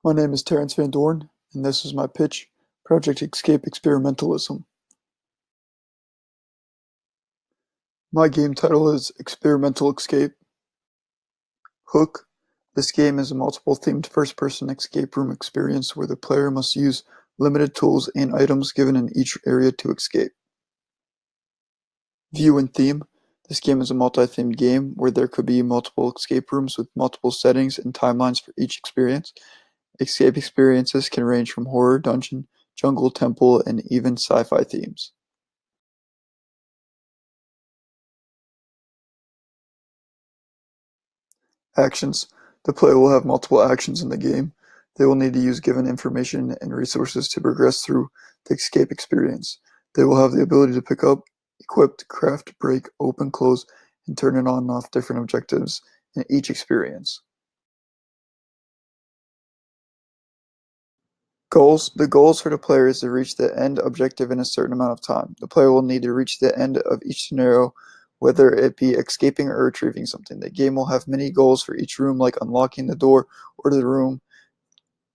My name is Terence Van Doorn, and this is my pitch, Project Escape Experimentalism. My game title is Experimental Escape. Hook. This game is a multiple-themed first-person escape room experience where the player must use limited tools and items given in each area to escape. View and theme. This game is a multi-themed game where there could be multiple escape rooms with multiple settings and timelines for each experience. Escape experiences can range from horror, dungeon, jungle, temple, and even sci-fi themes. Actions. The player will have multiple actions in the game. They will need to use given information and resources to progress through the escape experience. They will have the ability to pick up, equip, craft, break, open, close, and turn it on and off different objectives in each experience. Goals. The goals for the player is to reach the end objective in a certain amount of time. The player will need to reach the end of each scenario, whether it be escaping or retrieving something. The game will have many goals for each room, like unlocking the door or the room,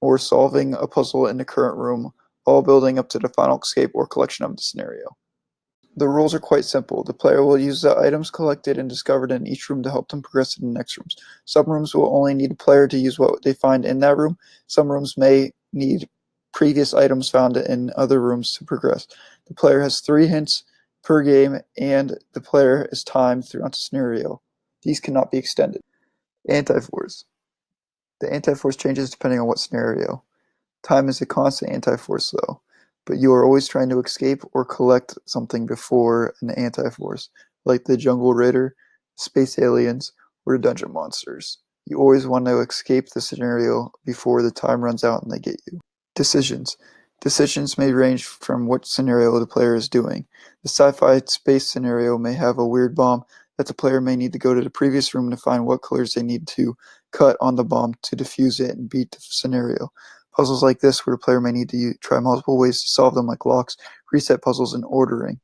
or solving a puzzle in the current room, all building up to the final escape or collection of the scenario. The rules are quite simple. The player will use the items collected and discovered in each room to help them progress to the next rooms. Some rooms will only need a player to use what they find in that room. Some rooms may need previous items found in other rooms to progress. The player has 3 hints per game, and the player is timed throughout the scenario. These cannot be extended. Anti-force. The anti-force changes depending on what scenario. Time is a constant anti-force though, but you are always trying to escape or collect something before an anti-force, like the jungle raider, space aliens, or dungeon monsters. You always want to escape the scenario before the time runs out and they get you. Decisions. Decisions may range from what scenario the player is doing. The sci-fi space scenario may have a weird bomb that the player may need to go to the previous room to find what colors they need to cut on the bomb to defuse it and beat the scenario. Puzzles like this where the player may need to try multiple ways to solve them, like locks, reset puzzles, and ordering.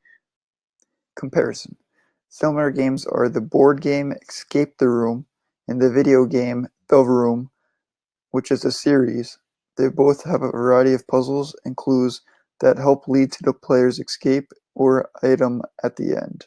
Comparison. Similar games are the board game Escape the Room and the video game The Room, which is a series. They both have a variety of puzzles and clues that help lead to the player's escape or item at the end.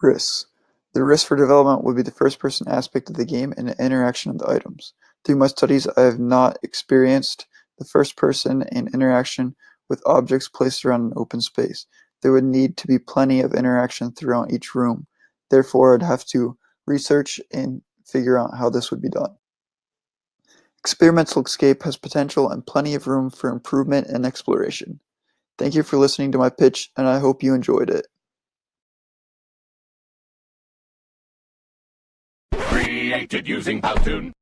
Risks. The risk for development would be the first-person aspect of the game and the interaction of the items. Through my studies, I have not experienced the first person and interaction with objects placed around an open space. There would need to be plenty of interaction throughout each room. Therefore, I'd have to research and figure out how this would be done. Experimental escape has potential and plenty of room for improvement and exploration. Thank you for listening to my pitch, and I hope you enjoyed it. Created using Powtoon.